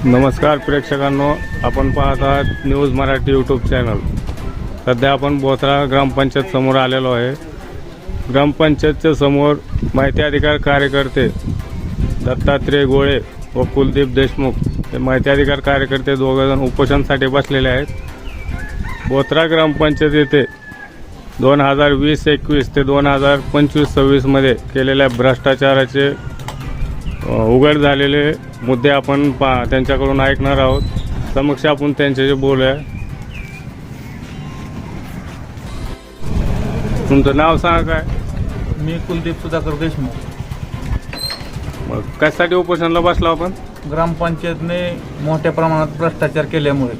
नमस्कार प्रेक्षकांनो, आपण पाहत आहात न्यूज मराठी यूट्यूब चॅनल। सध्या आपण बोथरा ग्रामपंचायत समोर आलेलो आहे। ग्रामपंचायतच्या समोर माहिती अधिकार कार्यकर्ते दत्तात्रय गोळे व कुलदीप देशमुख हे माहिती अधिकार कार्यकर्ते दोघेजण उपोषणासाठी बसलेले आहेत। बोथरा ग्रामपंचायत येथे 2020-21 ते 2025-26 मध्ये केलेल्या भ्रष्टाचाराचे उघड झालेले मुद्दे आपण त्यांच्याकडून ऐकणार आहोत। समक्ष आपण त्यांच्याशी बोलूया। तुमचं नाव सांगा काय? मी कुलदीप सुधाकर देशमुख। मग कशासाठी उपोषणाला बसलो आपण? ग्रामपंचायतने मोठ्या प्रमाणात भ्रष्टाचार केल्यामुळे।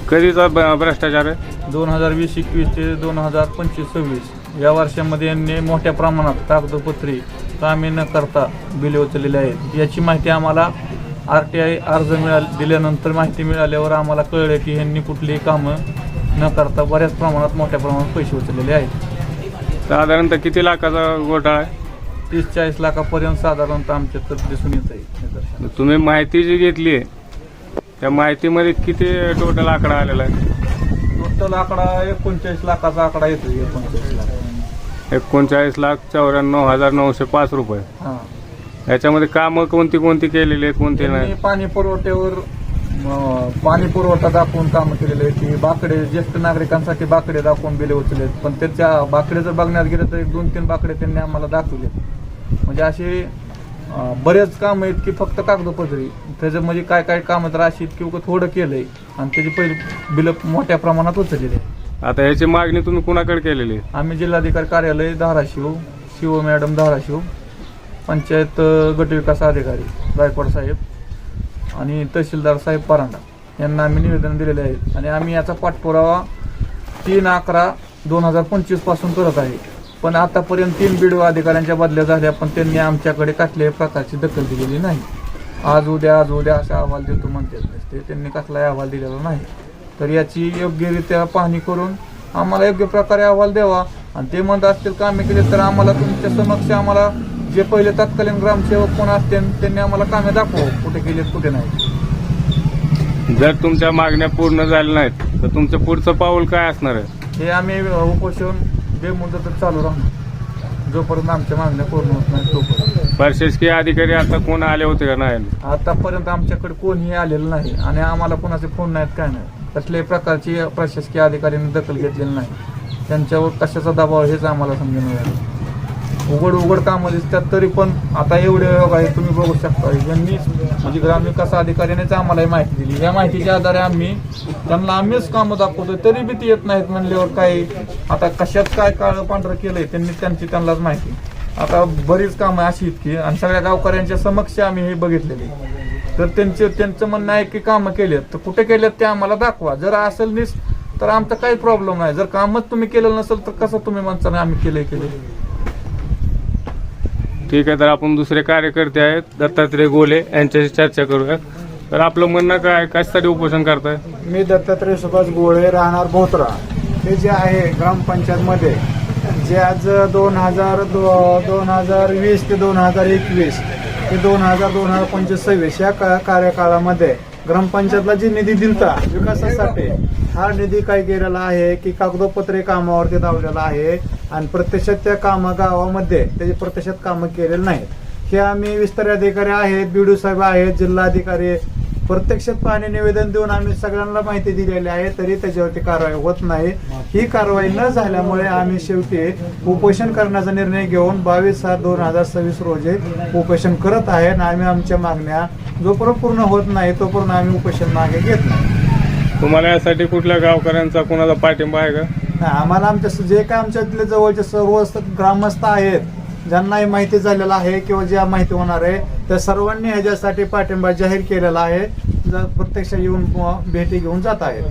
कधीचा भ्रष्टाचार आहे? 2020-21 ते 2025-26 या वर्षामध्ये यांनी मोठ्या प्रमाणात कागदपत्री कामे न करता बिले उचललेली आहेत। याची माहिती आम्हाला RTI अर्ज दिल्यानंतर माहिती मिळाल्यावर आम्हाला कळले की यांनी कुठलीही कामं न करता बऱ्याच प्रमाणात मोठ्या प्रमाणात पैसे उचललेले आहेत। साधारणतः किती लाखाचा घोटाळा आहे? 30-40 लाखापर्यंत साधारणतः आमच्याकडे दिसून येत आहे। तुम्ही माहिती जी घेतली आहे त्या माहितीमध्ये किती टोटल आकडा आलेला आहे? टोटल आकडा 39 लाखाचा आकडा येतो। 39,94,905 रुपये। याच्यामध्ये कामं कोणती कोणती केलेली आहेत, कोणती नाही? पाणी पुरवठ्यावर पाणी पुरवठा दाखवून कामं केलेले आहेत की बाकडे ज्येष्ठ नागरिकांसाठी बाकडे दाखवून बिले उचललेत, पण त्याच्या बाकडे जर बघण्यात गेलं तर 2-3 बाकडे त्यांनी आम्हाला दाखवले। म्हणजे असे बरेच काम आहेत की फक्त कागदपत्री त्याचं म्हणजे काय काय कामं तर अशी किंवा थोडं केलंय आणि त्याची पहिली बिल मोठ्या प्रमाणात उचललेली आहे। आता याची मागणी तुम्ही कुणाकडे केलेली? आम्ही जिल्हाधिकारी कार्यालय धाराशिव, शिव मॅडम धाराशिव, पंचायत गटविकास अधिकारी गायकवाड साहेब आणि तहसीलदार साहेब परांडा यांना आम्ही निवेदन दिलेले आहे। आणि आम्ही याचा पाठपुरावा 3/11/2025 पासून करत आहे, पण आतापर्यंत 3 BDO अधिकाऱ्यांच्या बदल्या झाल्या, पण त्यांनी आमच्याकडे कसल्याही प्रकारची दखल दिलेली नाही। आज उद्या असा अहवाल देतो म्हणतात नसते, त्यांनी कसलाही अहवाल दिलेला नाही। तर याची योग्यरित्या पाहणी करून आम्हाला योग्य प्रकारे अहवाल द्यावा आणि ते म्हणत असतील कामे केले तर आम्हाला तुमच्या समक्ष आम्हाला जे पहिले तत्कालीन ग्रामसेवक कोण असतील त्यांनी आम्हाला कामे दाखवा कुठे गेलेत कुठे नाही। जर तुमच्या मागण्या पूर्ण झाल्या नाहीत तर तुमचं पुढचं पाऊल काय असणार आहे? हे आम्ही उपोषण बेमुदत चालू राहणार जोपर्यंत आमच्या मागण्या पूर्ण होत नाही तोपर्यंत। प्रशासकीय अधिकारी आता कोण आले होते का नाही? आतापर्यंत आमच्याकडे कोणीही आलेलं नाही आणि आम्हाला कोणाचे फोन नाहीत, काय नाही। कसल्याही प्रकारची प्रशासकीय अधिकाऱ्यांनी दखल घेतलेली नाही। त्यांच्यावर कशाचा दबाव हेच आम्हाला समजून मिळालं। उघड कामं दिसतात तरी पण आता एवढे योग आहे तुम्ही बघू शकता। यांनी म्हणजे ग्रामविकास अधिकाऱ्यानेच आम्हाला माहिती दिली। या माहितीच्या आधारे आम्हीच कामं दाखवतोय तरी बी ती येत नाहीत म्हणल्यावर काय आता कशात काय काळं पांढरं केलंय त्यांनाच माहिती। आता बरीच कामं अशी आहेत की आणि सगळ्या गावकऱ्यांच्या समक्ष आम्ही हे बघितलेले, तर त्यांचं म्हणणं आहे की कामं केलेत तर कुठे केलेत ते आम्हाला दाखवा। जर असेल तर आमचा काही प्रॉब्लेम नाही, जर कामच तुम्ही केलेलं नसेल तर कसं तुम्ही म्हणता नाही आम्ही केले। ठीक आहे, तर आपण दुसरे कार्यकर्ते आहेत दत्तात्रय गोळे यांच्याशी चर्चा करूया। तर आपलं म्हणणं काय, कशासाठी उपोषण करताय? मी दत्तात्रय सुभाष गोळे, राहणार बोथरा। हे जे आहे ग्रामपंचायतमध्ये जे आज 2020 ते 2021 ते 2025 या कार्यकाळामध्ये ग्रामपंचायतला जी निधी दिलता विकासासाठी हा निधी काय केलेला आहे की कागदोपत्री कामावरती धावलेला आहे आणि प्रत्यक्षात त्या गावामध्ये त्याचे प्रत्यक्षात कामं केलेलं नाही। हे आम्ही विस्तार अधिकारी आहेत, BDO साहेब आहेत, जिल्हाधिकारी प्रत्यक्षात पाहणी निवेदन देऊन आम्ही सगळ्यांना माहिती दिलेली आहे, तरी त्याच्यावरती कारवाई होत नाही। ही कारवाई न झाल्यामुळे आम्ही शेवटी उपोषण करण्याचा निर्णय घेऊन 22/7/2026 रोजी उपोषण करत आहे आणि आम्ही आमच्या मागण्या जोपर्यंत पूर्ण होत नाही तोपर्यंत आम्ही उपोषण मागे घेत नाही। तुम्हाला यासाठी कुठल्या गावकऱ्यांचा कोणाचा पाठिंबा आहे का? आम्हाला आमच्या जे काय आमच्यातले जवळचे सर्व ग्रामस्थ आहेत ज्यांनाही माहिती झालेलं आहे किंवा ज्या माहिती होणार आहे त्या सर्वांनी ह्याच्यासाठी पाठिंबा जाहीर केलेला आहे, प्रत्यक्ष येऊन भेटी घेऊन जात आहेत।